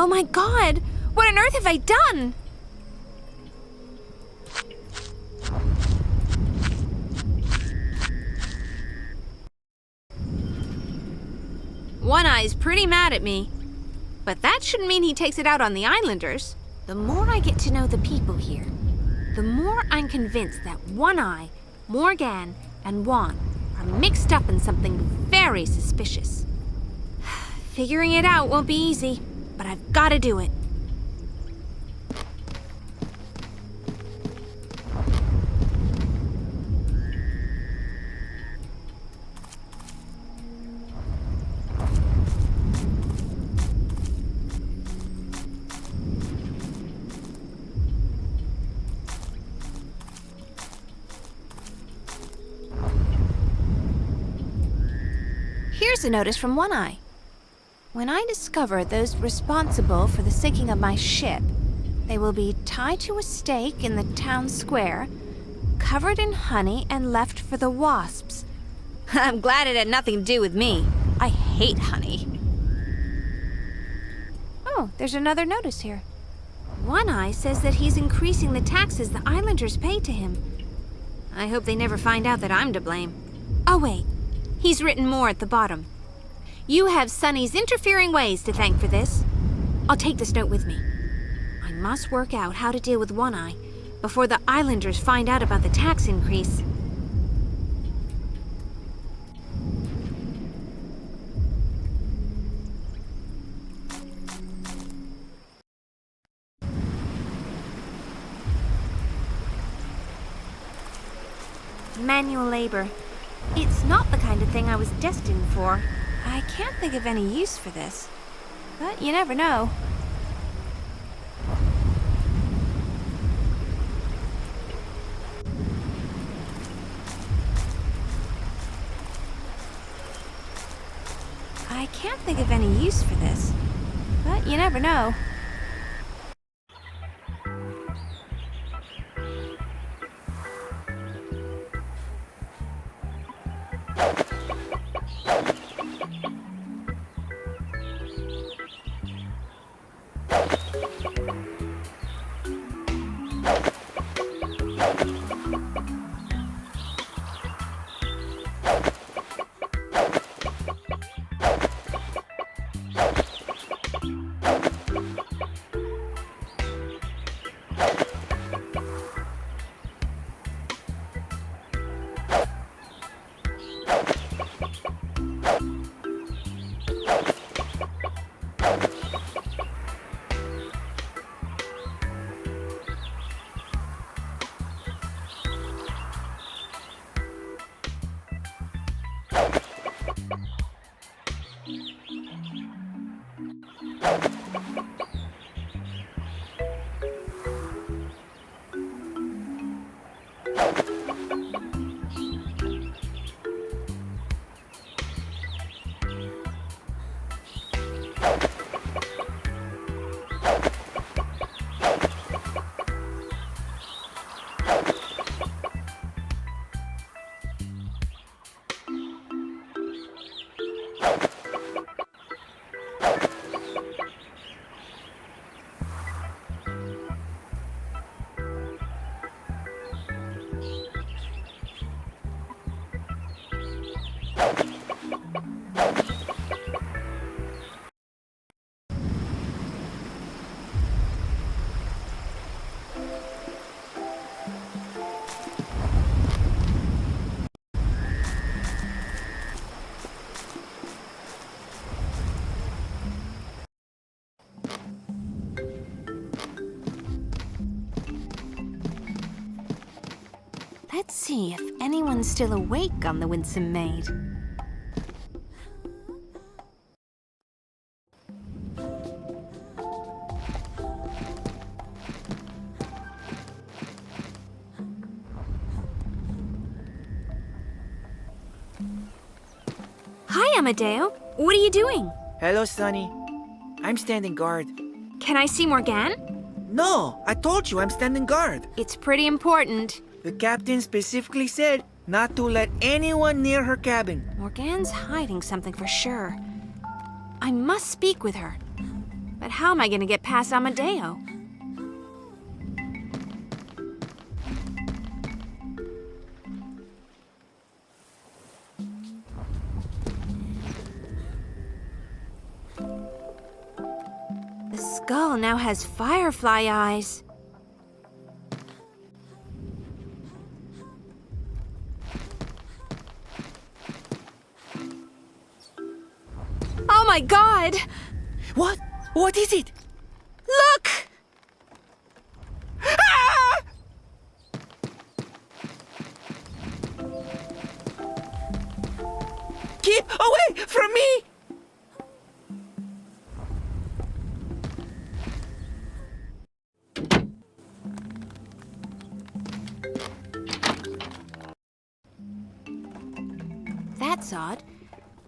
Oh my God! What on earth have I done? One Eye's pretty mad at me. But that shouldn't mean he takes it out on the islanders. The more I get to know the people here, the more I'm convinced that One Eye, Morgan, and Juan are mixed up in something very suspicious. Figuring it out won't be easy, but I've got to do it. Here's a notice from One Eye. When I discover those responsible for the sinking of my ship, they will be tied to a stake in the town square, covered in honey, and left for the wasps. I'm glad it had nothing to do with me. I hate honey. Oh, there's another notice here. One Eye says that he's increasing the taxes the islanders pay to him. I hope they never find out that I'm to blame. Oh, wait. He's written more at the bottom. You have Sunny's interfering ways to thank for this. I'll take this note with me. I must work out how to deal with One Eye before the islanders find out about the tax increase. Manual labor. It's not the kind of thing I was destined for. I can't think of any use for this, but you never know. I can't think of any use for this, but you never know. Let's see if anyone's still awake on the Winsome Maid. Hi, Amadeo. What are you doing? Hello, Sunny. I'm standing guard. Can I see Morgan? No, I told you I'm standing guard. It's pretty important. The captain specifically said not to let anyone near her cabin. Morgan's hiding something for sure. I must speak with her. But how am I going to get past Amadeo? The skull now has firefly eyes. Oh my God! What? What is it? Look! Ah! Keep away from me! That's odd.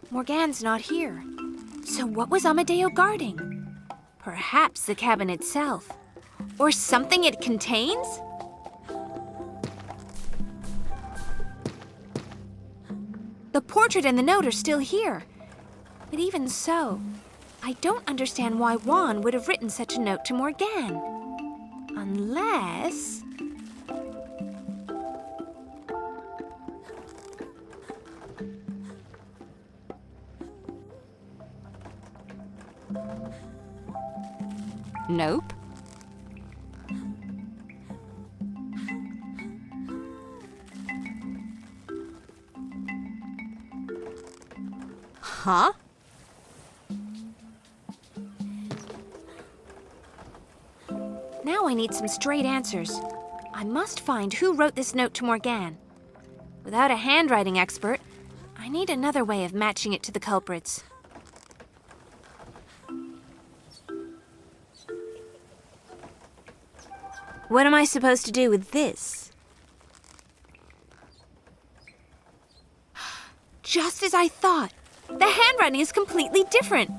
Morgane's not here. So what was Amadeo guarding? Perhaps the cabin itself. Or something it contains? The portrait and the note are still here. But even so, I don't understand why Juan would have written such a note to Morgane. Unless... Nope. Huh? Now I need some straight answers. I must find who wrote this note to Morgane. Without a handwriting expert, I need another way of matching it to the culprits. What am I supposed to do with this? Just as I thought. The handwriting is completely different.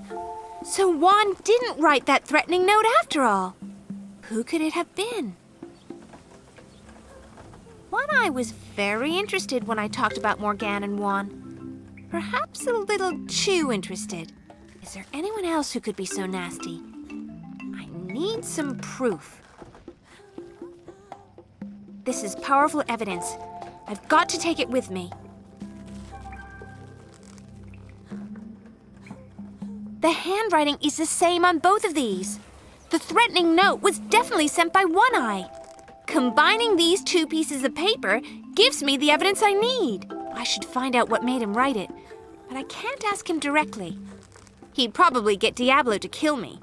So Juan didn't write that threatening note after all. Who could it have been? One Eye was very interested when I talked about Morgane and Juan. Perhaps a little too interested. Is there anyone else who could be so nasty? I need some proof. This is powerful evidence. I've got to take it with me. The handwriting is the same on both of these. The threatening note was definitely sent by One Eye. Combining these two pieces of paper gives me the evidence I need. I should find out what made him write it, but I can't ask him directly. He'd probably get Diablo to kill me.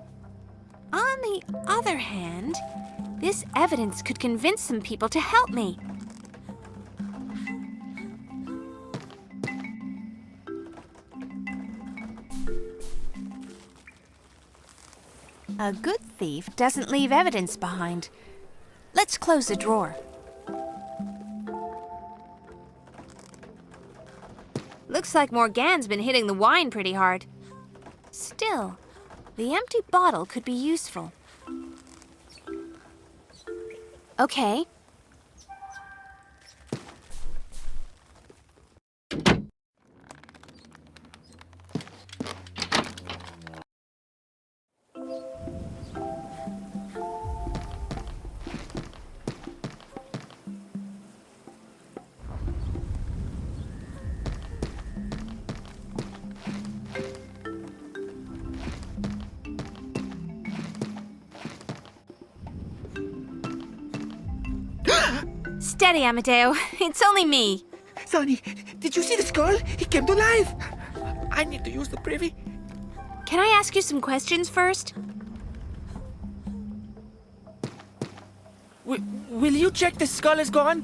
On the other hand, this evidence could convince some people to help me. A good thief doesn't leave evidence behind. Let's close the drawer. Looks like Morgane's been hitting the wine pretty hard. Still, the empty bottle could be useful. Okay. Steady, Amadeo. It's only me. Sonny, did you see the skull? He came to life. I need to use the privy. Can I ask you some questions first? Will you check the skull is gone?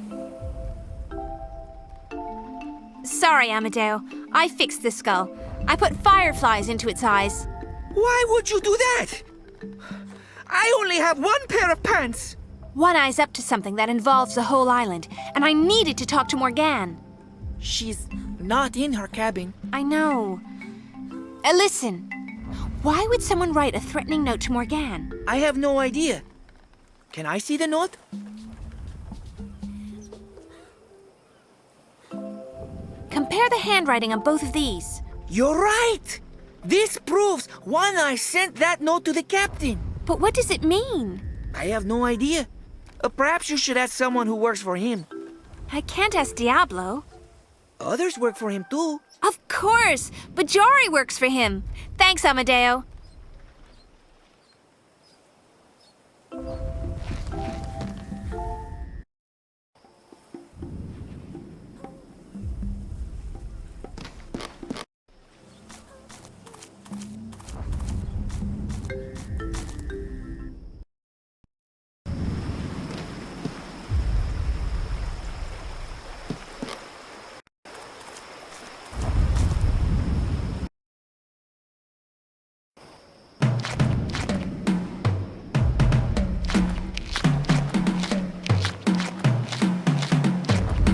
Sorry, Amadeo. I fixed the skull. I put fireflies into its eyes. Why would you do that? I only have one pair of pants. One Eye's up to something that involves the whole island, and I needed to talk to Morgane. She's not in her cabin. I know. Listen. Why would someone write a threatening note to Morgane? I have no idea. Can I see the note? Compare the handwriting on both of these. You're right! This proves One Eye sent that note to the captain. But what does it mean? I have no idea. Perhaps you should ask someone who works for him. I can't ask Diablo. Others work for him too. Of course! Bajari works for him. Thanks, Amadeo.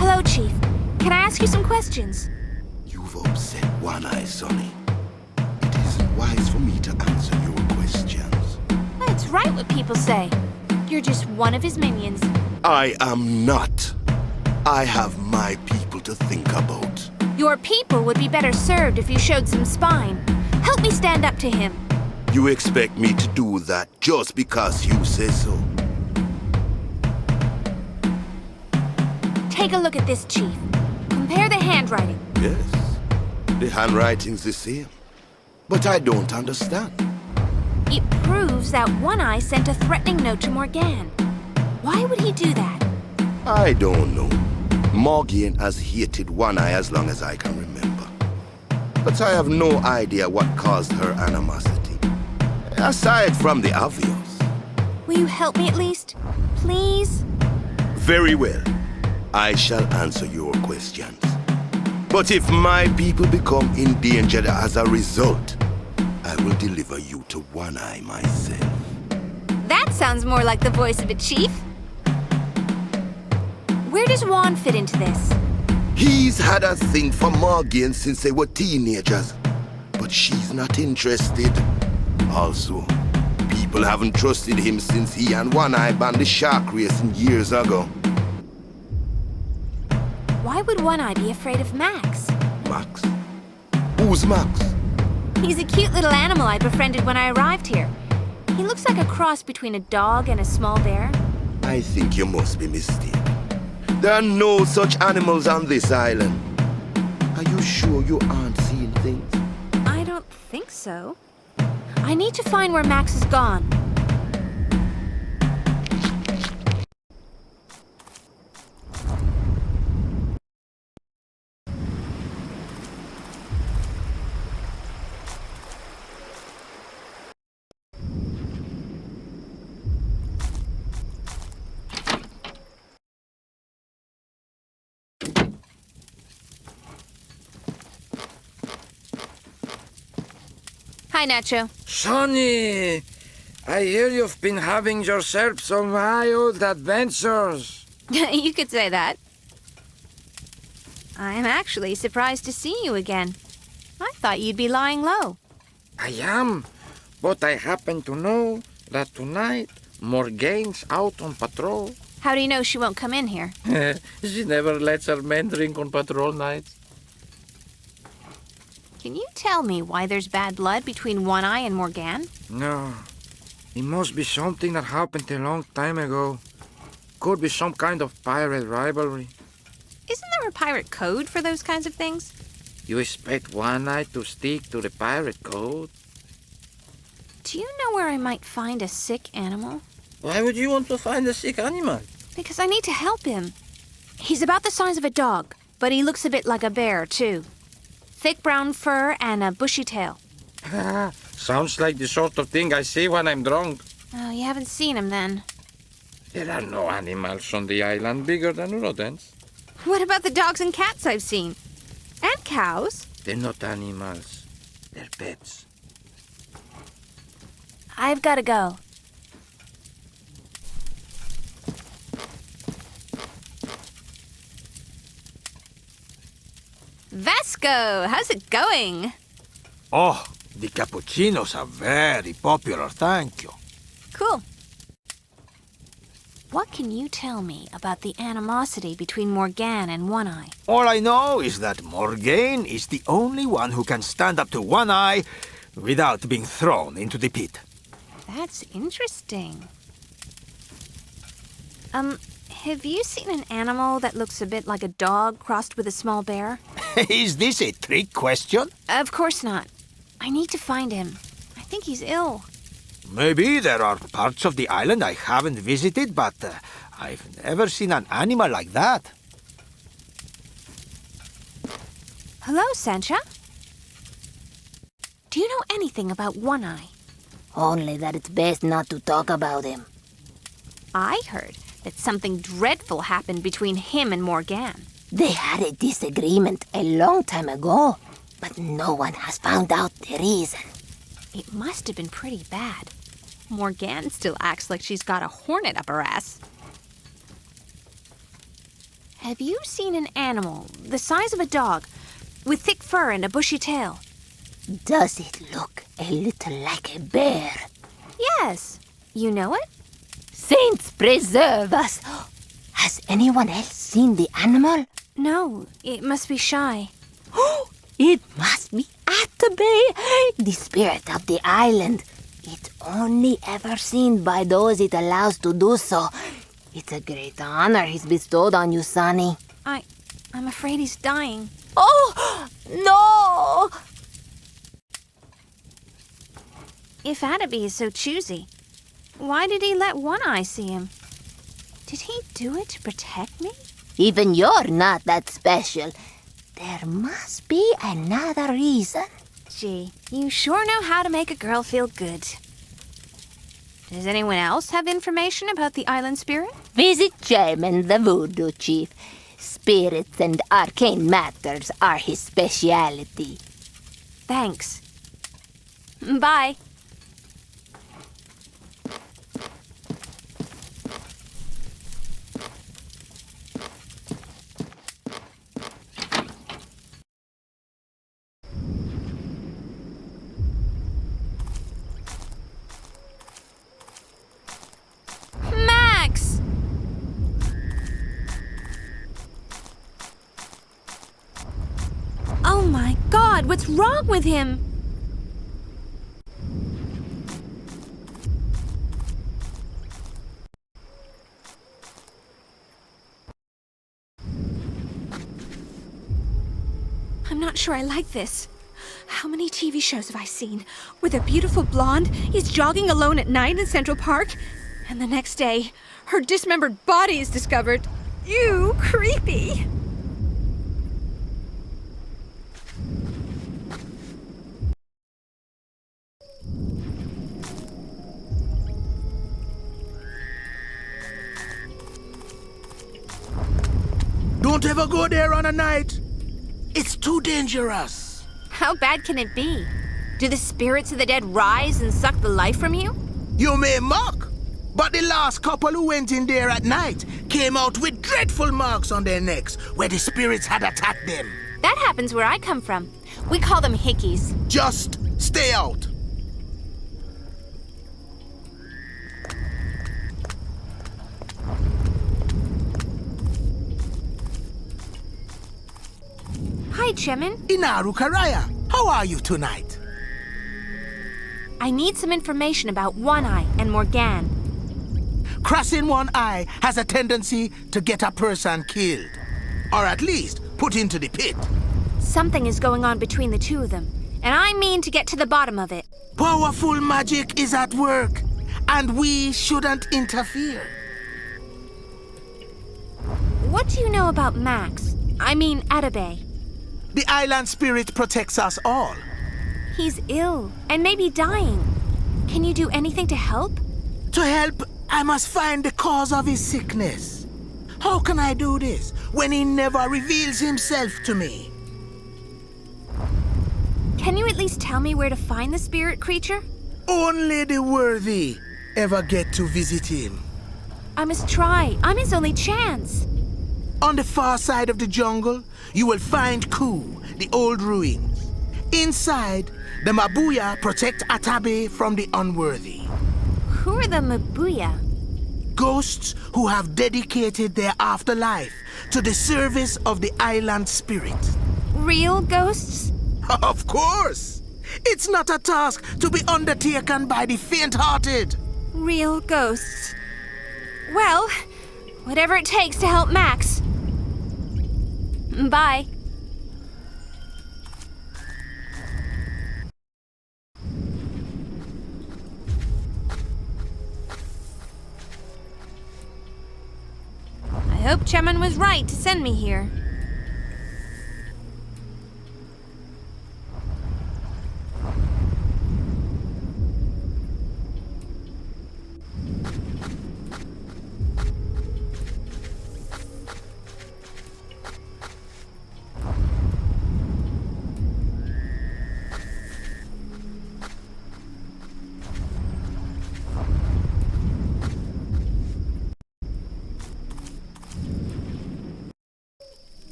Hello, Chief. Can I ask you some questions? You've upset One Eye, Sonny. It isn't wise for me to answer your questions. That's right what people say. You're just one of his minions. I am not. I have my people to think about. Your people would be better served if you showed some spine. Help me stand up to him. You expect me to do that just because you say so? Take a look at this, Chief. Compare the handwriting. Yes. The handwriting's the same. But I don't understand. It proves that One Eye sent a threatening note to Morgane. Why would he do that? I don't know. Morgane has hated One Eye as long as I can remember. But I have no idea what caused her animosity. Aside from the obvious. Will you help me at least? Please? Very well. I shall answer your questions. But if my people become endangered as a result, I will deliver you to One Eye myself. That sounds more like the voice of a chief. Where does Juan fit into this? He's had a thing for Morgane since they were teenagers, but she's not interested. Also, people haven't trusted him since he and One Eye banned the shark racing years ago. Why would One Eye be afraid of Max? Max? Who's Max? He's a cute little animal I befriended when I arrived here. He looks like a cross between a dog and a small bear. I think you must be mistaken. There are no such animals on this island. Are you sure you aren't seeing things? I don't think so. I need to find where Max is gone. Hi, Nacho. Sonny, I hear you've been having yourself some wild adventures. You could say that. I'm actually surprised to see you again. I thought you'd be lying low. I am, but I happen to know that tonight Morgane's out on patrol. How do you know she won't come in here? She never lets her men drink on patrol nights. Can you tell me why there's bad blood between One Eye and Morgane? No, it must be something that happened a long time ago. Could be some kind of pirate rivalry. Isn't there a pirate code for those kinds of things? You expect One Eye to stick to the pirate code? Do you know where I might find a sick animal? Why would you want to find a sick animal? Because I need to help him. He's about the size of a dog, but he looks a bit like a bear, too. Thick brown fur and a bushy tail. Sounds like the sort of thing I see when I'm drunk. Oh, you haven't seen him then. There are no animals on the island bigger than rodents. What about the dogs and cats I've seen? And cows? They're not animals. They're pets. I've got to go. Vasco, how's it going? Oh, the cappuccinos are very popular, thank you. Cool. What can you tell me about the animosity between Morgane and One Eye? All I know is that Morgane is the only one who can stand up to One Eye without being thrown into the pit. That's interesting. Have you seen an animal that looks a bit like a dog crossed with a small bear? Is this a trick question? Of course not. I need to find him. I think he's ill. Maybe there are parts of the island I haven't visited, but I've never seen an animal like that. Hello, Senza. Do you know anything about One Eye? Only that it's best not to talk about him. I heard that something dreadful happened between him and Morgan. They had a disagreement a long time ago, but no one has found out the reason. It must have been pretty bad. Morgan still acts like she's got a hornet up her ass. Have you seen an animal the size of a dog, with thick fur and a bushy tail? Does it look a little like a bear? Yes. You know it? Saints preserve us! Has anyone else seen the animal? No, it must be Shy. It must be Atabey, the spirit of the island. It's only ever seen by those it allows to do so. It's a great honor he's bestowed on you, Sonny. I'm afraid he's dying. Oh, no! If Atabey is so choosy, why did he let One Eye see him? Did he do it to protect me? Even you're not that special. There must be another reason. Gee, you sure know how to make a girl feel good. Does anyone else have information about the island spirit? Visit Chairman the Voodoo Chief. Spirits and arcane matters are his speciality. Thanks. Bye. Max! Oh my God, what's wrong with him? I'm not sure I like this. How many TV shows have I seen where the beautiful blonde is jogging alone at night in Central Park, and the next day, her dismembered body is discovered? Ew, creepy. Don't ever go there on a night. It's too dangerous. How bad can it be? Do the spirits of the dead rise and suck the life from you? You may mock, but the last couple who went in there at night came out with dreadful marks on their necks where the spirits had attacked them. That happens where I come from. We call them hickeys. Just stay out. Hi, Chemin. Inaru Karaya, how are you tonight? I need some information about One Eye and Morgan. Crossing one eye has a tendency to get a person killed. Or at least put into the pit. Something is going on between the two of them, and I mean to get to the bottom of it. Powerful magic is at work, and we shouldn't interfere. What do you know about Max? I mean, Atabey. The island spirit protects us all. He's ill and maybe dying. Can you do anything to help? To help, I must find the cause of his sickness. How can I do this when he never reveals himself to me? Can you at least tell me where to find the spirit creature? Only the worthy ever get to visit him. I must try. I'm his only chance. On the far side of the jungle, you will find Ku, the old ruins. Inside, the Mabuya protect Atabe from the unworthy. Who are the Mabuya? Ghosts who have dedicated their afterlife to the service of the island spirit. Real ghosts? Of course! It's not a task to be undertaken by the faint-hearted. Real ghosts. Well, whatever it takes to help Max. Bye. I hope Cheman was right to send me here.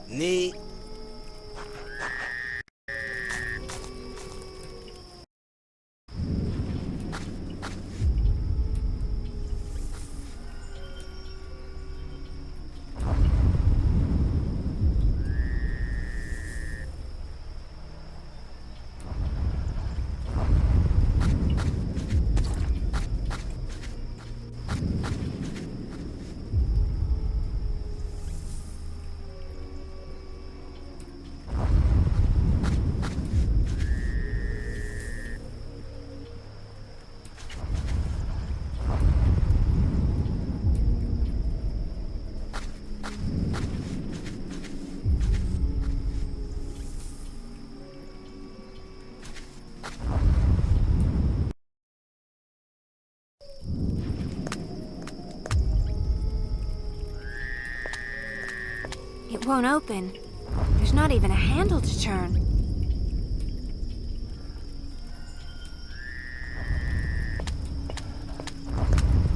Ni. It won't open. There's not even a handle to turn.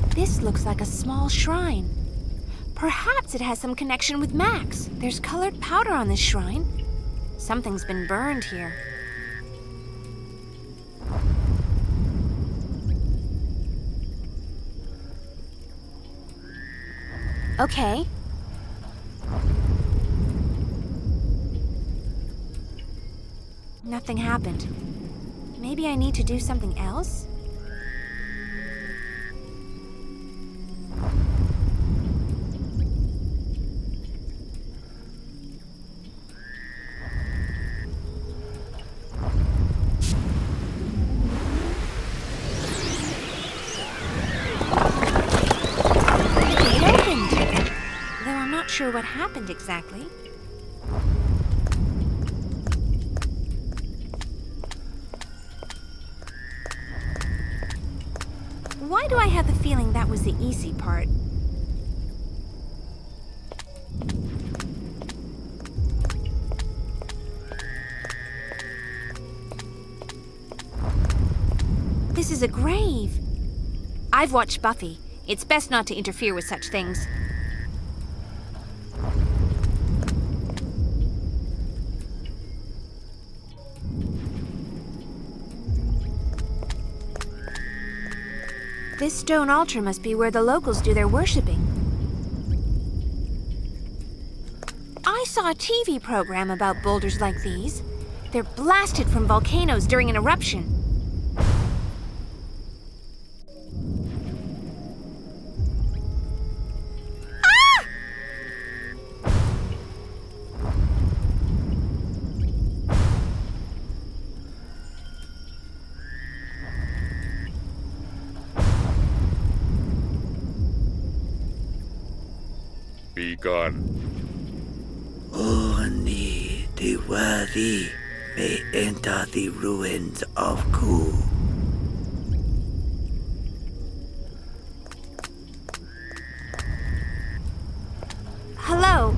This looks like a small shrine. Perhaps it has some connection with Max. There's colored powder on this shrine. Something's been burned here. Okay. Nothing happened. Maybe I need to do something else? It opened! Though I'm not sure what happened exactly. Why do I have the feeling that was the easy part? This is a grave. I've watched Buffy. It's best not to interfere with such things. This stone altar must be where the locals do their worshipping. I saw a TV program about boulders like these. They're blasted from volcanoes during an eruption. Be gone. Only the worthy may enter the ruins of Ku. Hello.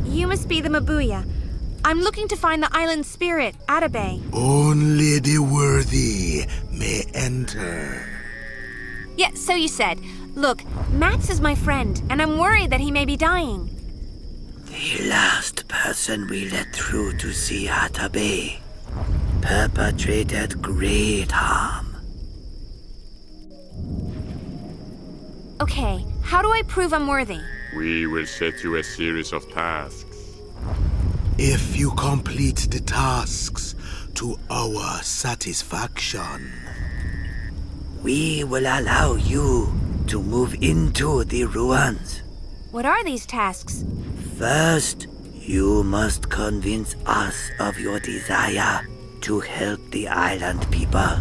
You must be the Mabuya. I'm looking to find the island spirit, Atabe. Only the worthy may enter. Yeah, so you said. Look, Max is my friend, and I'm worried that he may be dying. The last person we let through to see Atabe perpetrated great harm. Okay, how do I prove I'm worthy? We will set you a series of tasks. If you complete the tasks, to our satisfaction. We will allow you to move into the ruins. What are these tasks? First, you must convince us of your desire to help the island people.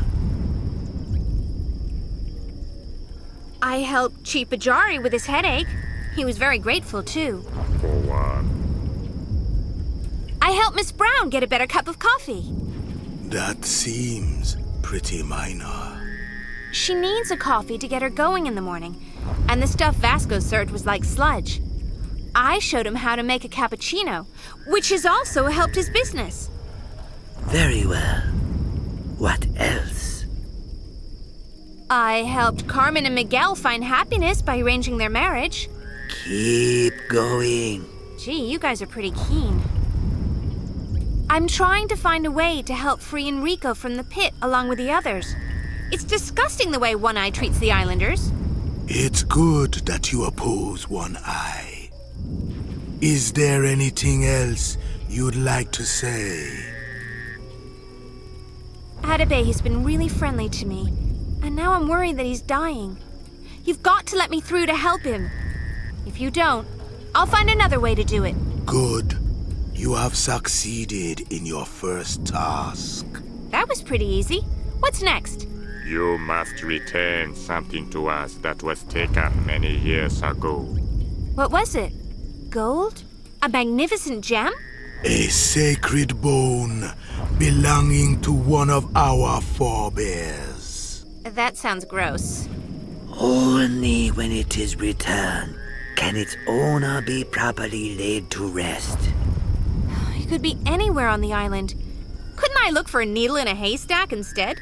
I helped Chief Bajari with his headache. He was very grateful, too. For one. I helped Miss Brown get a better cup of coffee. That seems pretty minor. She needs a coffee to get her going in the morning, and the stuff Vasco served was like sludge. I showed him how to make a cappuccino, which has also helped his business. Very well. What else? I helped Carmen and Miguel find happiness by arranging their marriage. Keep going. Gee, you guys are pretty keen. I'm trying to find a way to help free Enrico from the pit along with the others. It's disgusting the way One Eye treats the islanders. It's good that you oppose One Eye. Is there anything else you'd like to say? Atabey has been really friendly to me, and now I'm worried that he's dying. You've got to let me through to help him. If you don't, I'll find another way to do it. Good. You have succeeded in your first task. That was pretty easy. What's next? You must return something to us that was taken many years ago. What was it? Gold? A magnificent gem? A sacred bone belonging to one of our forebears. That sounds gross. Only when it is returned can its owner be properly laid to rest. It could be anywhere on the island. Couldn't I look for a needle in a haystack instead?